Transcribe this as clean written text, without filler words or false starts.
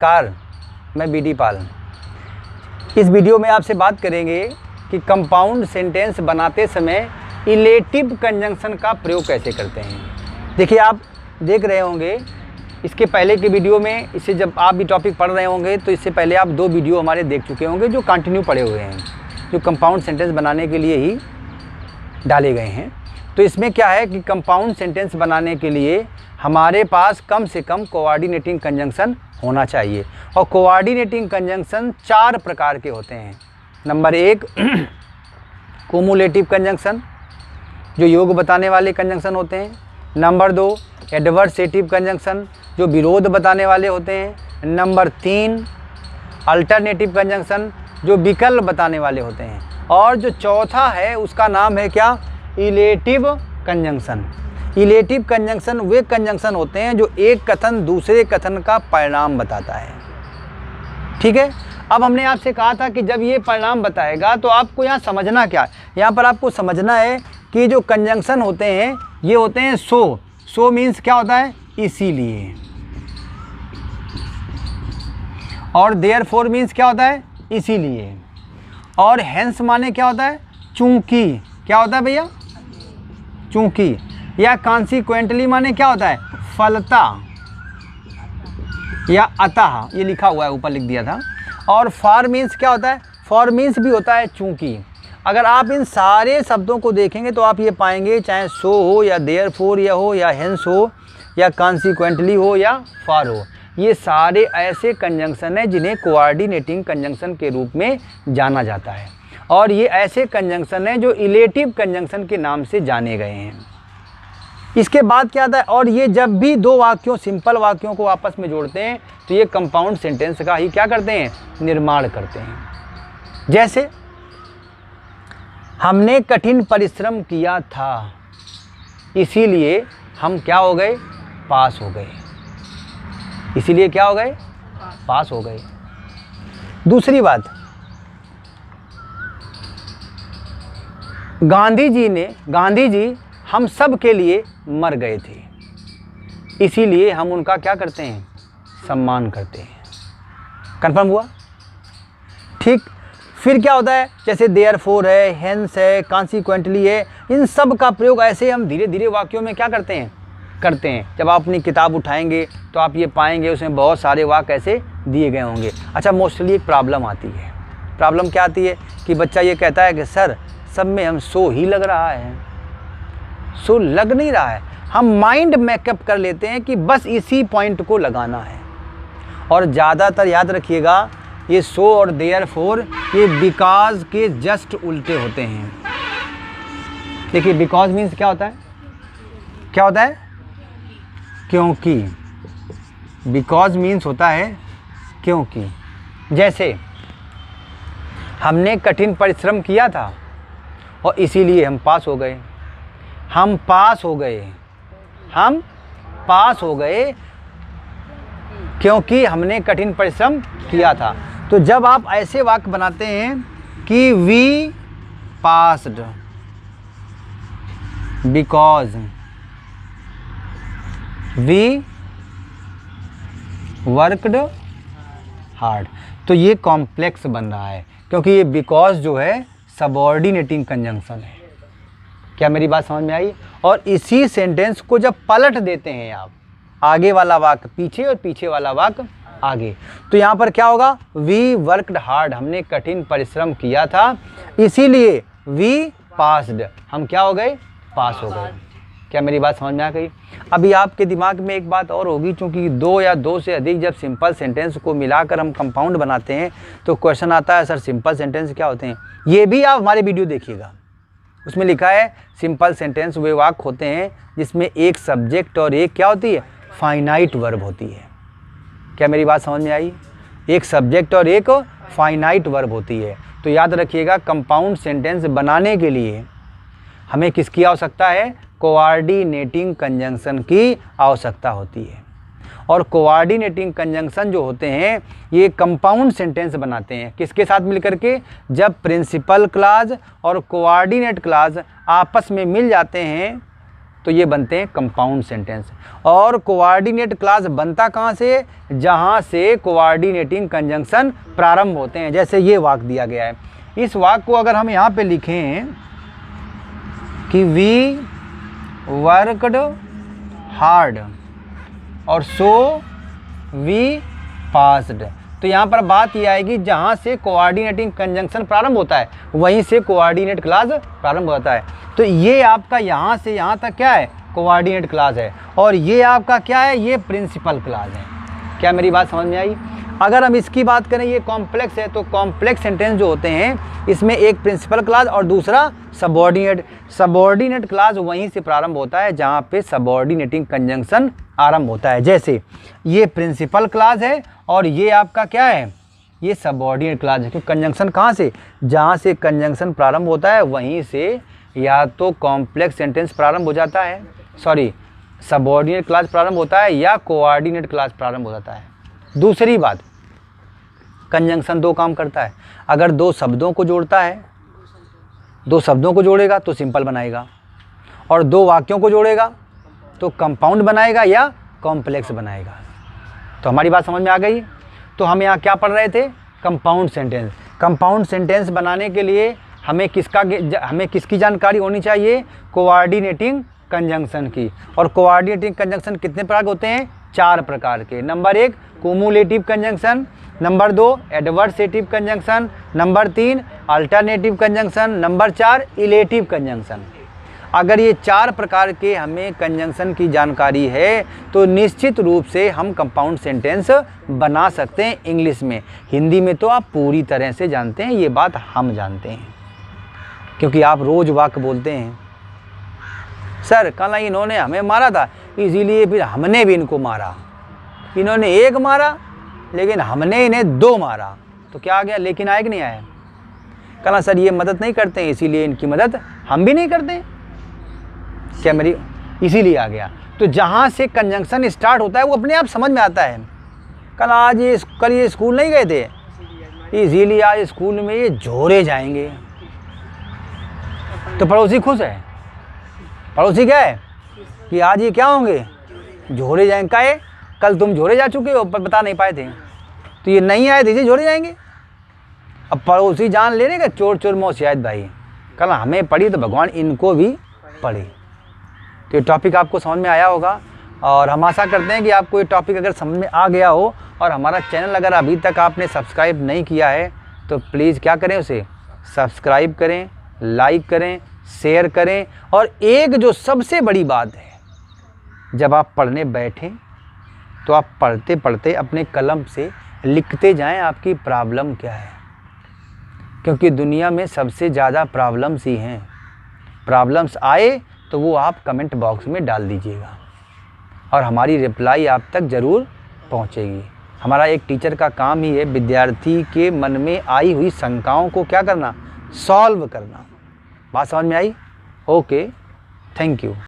Car मैं BD पाल। इस video में आपसे बात करेंगे कि कंपाउंड सेंटेंस बनाते समय इलेटिव कंजंक्शन का प्रयोग कैसे करते हैं। देखिए, आप देख रहे होंगे इसके पहले के वीडियो में, इससे जब आप भी टॉपिक पढ़ रहे होंगे तो इससे पहले आप 2 वीडियो हमारे देख चुके होंगे जो कंटिन्यू पढ़े हुए हैं, जो कंपाउंड सेंटेंस बनाने के लिए ही डाले गए हैं। तो इसमें क्या है कि कंपाउंड सेंटेंस बनाने के लिए हमारे पास कम से कम कोऑर्डिनेटिंग कंजंक्शन होना चाहिए, और कोऑर्डिनेटिंग कंजंक्शन 4 प्रकार के होते हैं। नंबर 1 कुमुलेटिव कंजंक्शन, जो योग बताने वाले कंजंक्शन होते हैं। नंबर 2 एडवर्सेटिव कंजंक्शन, जो विरोध बताने वाले होते हैं। नंबर 3 अल्टरनेटिव कंजंक्शन, जो विकल्प बताने वाले होते हैं। और जो चौथा है उसका नाम है क्या, इलेटिव कंजंक्शन। इलेटिव कंजंक्शन वे कंजंक्शन होते हैं जो एक कथन दूसरे कथन का परिणाम बताता है। ठीक है, अब हमने आपसे कहा था कि जब ये परिणाम बताएगा तो आपको यहाँ समझना क्या है। यहाँ पर आपको समझना है कि जो कंजंक्शन होते हैं ये होते हैं सो मीन्स क्या होता है, इसीलिए। और देयरफॉर मीन्स क्या होता है, इसीलिए। और हेंस माने क्या होता है, चूंकि। क्या होता है भैया, चूंकि। या कॉन्सिक्वेंटली माने क्या होता है, फलता या अतः, ये लिखा हुआ है, ऊपर लिख दिया था। और फॉर मीन्स क्या होता है, फॉर मीन्स भी होता है चूंकि। अगर आप इन सारे शब्दों को देखेंगे तो आप ये पाएंगे, चाहे सो हो या देयरफॉर या हेंस हो या कॉन्सिक्वेंटली हो या फॉर हो, ये सारे ऐसे कंजंक्शन हैं जिन्हें कोऑर्डिनेटिंग कंजंक्शन के रूप में जाना जाता है। और ये ऐसे कंजंक्शन हैं जो इलेटिव कंजंक्शन के नाम से जाने गए हैं। इसके बाद क्या आता है, और ये जब भी 2 वाक्यों, सिंपल वाक्यों को आपस में जोड़ते हैं तो ये कंपाउंड सेंटेंस का ही क्या करते हैं, निर्माण करते हैं। जैसे हमने कठिन परिश्रम किया था, इसीलिए हम क्या हो गए, पास हो गए। इसीलिए क्या हो गए, पास हो गए। दूसरी बात, गांधी जी हम सब के लिए मर गए थे, इसीलिए हम उनका क्या करते हैं, सम्मान करते हैं। कंफर्म हुआ। ठीक, फिर क्या होता है, जैसे देयरफॉर है, हेंस है, कॉन्सिक्वेंटली है, इन सब का प्रयोग ऐसे हम धीरे धीरे वाक्यों में क्या करते हैं। जब आप अपनी किताब उठाएंगे तो आप ये पाएंगे उसमें बहुत सारे वाक्य ऐसे दिए गए होंगे। अच्छा, मोस्टली एक प्रॉब्लम आती है। प्रॉब्लम क्या आती है कि बच्चा ये कहता है कि सर सब में हम सो ही लग रहा है, सो लग नहीं रहा है। हम माइंड मेकअप कर लेते हैं कि बस इसी पॉइंट को लगाना है। और ज़्यादातर याद रखिएगा, ये सो और देयरफॉर ये बिकॉज के जस्ट उल्टे होते हैं। देखिए, बिकॉज मीन्स क्या होता है, क्या होता है, क्योंकि। बिकॉज मीन्स होता है क्योंकि। जैसे हमने कठिन परिश्रम किया था और इसीलिए हम पास हो गए। हम पास हो गए क्योंकि हमने कठिन परिश्रम किया था। तो जब आप ऐसे वाक्य बनाते हैं कि we passed because we worked hard, तो ये कॉम्प्लेक्स बन रहा है, क्योंकि ये बिकॉज जो है सबऑर्डिनेटिंग कंजंक्शन है। क्या मेरी बात समझ में आई। और इसी सेंटेंस को जब पलट देते हैं आप, आगे वाला वाक्य पीछे और पीछे वाला वाक्य आगे, तो यहाँ पर क्या होगा, वी वर्कड हार्ड, हमने कठिन परिश्रम किया था, इसीलिए वी पास्ड, हम क्या हो गए, पास हो गए। क्या मेरी बात समझ में आ गई। अभी आपके दिमाग में एक बात और होगी, क्योंकि 2 या 2 से अधिक जब सिंपल सेंटेंस को मिलाकर हम कंपाउंड बनाते हैं तो क्वेश्चन आता है, सर सिंपल सेंटेंस क्या होते हैं। ये भी आप हमारे वीडियो देखिएगा, उसमें लिखा है सिंपल सेंटेंस वे वाक्य होते हैं जिसमें एक सब्जेक्ट और एक क्या होती है, फाइनाइट वर्ब होती है। क्या मेरी बात समझ में आई। एक सब्जेक्ट और एक फाइनाइट वर्ब होती है। तो याद रखिएगा, कंपाउंड सेंटेंस बनाने के लिए हमें किसकी आवश्यकता है, कोऑर्डिनेटिंग कंजंक्शन की आवश्यकता होती है। और कोऑर्डिनेटिंग कंजंक्शन जो होते हैं ये कंपाउंड सेंटेंस बनाते हैं किसके साथ मिलकर के, जब प्रिंसिपल क्लॉज और कोऑर्डिनेट क्लॉज आपस में मिल जाते हैं तो ये बनते हैं कंपाउंड सेंटेंस। और कोऑर्डिनेट क्लॉज बनता कहाँ से? जहाँ से कोऑर्डिनेटिंग कंजंक्शन प्रारंभ होते हैं। जैसे ये वाक्य दिया गया है, इस वाक्य को अगर हम यहाँ पे लिखें कि वी वर्कड हार्ड और सो वी पास्ड, तो यहाँ पर बात यह आएगी जहाँ से कोऑर्डिनेटिंग कंजंक्शन प्रारंभ होता है वहीं से कोऑर्डिनेट क्लॉज प्रारंभ होता है। तो ये आपका यहाँ से यहाँ तक क्या है? कोऑर्डिनेट क्लॉज है। और ये आपका क्या है? ये प्रिंसिपल क्लॉज है। क्या मेरी बात समझ में आई? अगर हम इसकी बात करें, ये कॉम्प्लेक्स है, तो कॉम्प्लेक्स सेंटेंस जो होते हैं इसमें एक प्रिंसिपल क्लॉज और दूसरा सबऑर्डिनेट। सबऑर्डिनेट क्लॉज वहीं से प्रारंभ होता है जहाँ पे सबऑर्डिनेटिंग कंजंक्शन आरंभ होता है। जैसे ये प्रिंसिपल क्लॉज है और ये आपका क्या है? ये सबऑर्डिनेट क्लॉज है। क्योंकि कंजंक्शन कहाँ से? जहाँ से कंजंक्शन प्रारंभ होता है वहीं से या तो कॉम्प्लेक्स सेंटेंस प्रारंभ हो जाता है, सबऑर्डिनेट क्लॉज प्रारंभ होता है या कोऑर्डिनेट क्लॉज प्रारंभ हो जाता है। दूसरी बात, कंजंक्शन दो काम करता है। अगर दो शब्दों को जोड़ता है, दो शब्दों को जोड़ेगा तो सिंपल बनाएगा, और दो वाक्यों को जोड़ेगा तो कंपाउंड बनाएगा या कॉम्प्लेक्स बनाएगा। तो हमारी बात समझ में आ गई? तो हम यहाँ क्या पढ़ रहे थे? Compound sentence. कंपाउंड सेंटेंस बनाने के लिए हमें किसकी जानकारी होनी चाहिए? कोऑर्डिनेटिंग कंजंक्शन की। और कोऑर्डिनेटिंग कंजंक्शन कितने प्रकार के होते हैं? 4 प्रकार के। Number 1 cumulative conjunction, number 2 adversative conjunction, number 3 alternative conjunction, number 4 illative conjunction. अगर ये 4 प्रकार के हमें कंजंक्शन की जानकारी है तो निश्चित रूप से हम कंपाउंड सेंटेंस बना सकते हैं इंग्लिश में। हिंदी में तो आप पूरी तरह से जानते हैं, ये बात हम जानते हैं क्योंकि आप रोज़ वाक्य बोलते हैं। सर कल इन्होंने हमें मारा था इसीलिए फिर हमने भी इनको मारा। इन्होंने 1 मारा लेकिन हमने इन्हें 2 मारा। तो क्या आ गया? लेकिन आया कि नहीं आया? कल सर ये मदद नहीं करते हैं इसीलिए इनकी मदद हम भी नहीं करते। क्या मेरी? इसीलिए आ गया। तो जहाँ से कंजंक्शन स्टार्ट होता है वो अपने आप समझ में आता है। कल ये स्कूल नहीं गए थे इसीलिए आज स्कूल में ये झोरे जाएंगे। तो पड़ोसी खुश है। पड़ोसी क्या है कि आज ये क्या होंगे? झोरे जाएंगे। क्या है? कल तुम झोरे जा चुके हो पर बता नहीं पाए थे, तो ये नहीं आए थे ये झोरे जाएंगे। अब पड़ोसी जान ले लेगा चोर चोर मो शायद भाई। कल हमें पढ़ी तो भगवान इनको भी पढ़े। तो ये टॉपिक आपको समझ में आया होगा और हम आशा करते हैं कि आपको ये टॉपिक अगर समझ में आ गया हो। और हमारा चैनल अगर अभी तक आपने सब्सक्राइब नहीं किया है तो प्लीज़ क्या करें? उसे सब्सक्राइब करें, लाइक करें, शेयर करें। और एक जो सबसे बड़ी बात है, जब आप पढ़ने बैठें तो आप पढ़ते पढ़ते अपने कलम से लिखते जाएं आपकी प्रॉब्लम क्या है, क्योंकि दुनिया में सबसे ज़्यादा प्रॉब्लम्स ही हैं। प्रॉब्लम्स आए तो वो आप कमेंट बॉक्स में डाल दीजिएगा और हमारी रिप्लाई आप तक ज़रूर पहुंचेगी। हमारा एक टीचर का काम ही है विद्यार्थी के मन में आई हुई शंकाओं को क्या करना? सॉल्व करना। बात समझ में आई? Okay, thank you.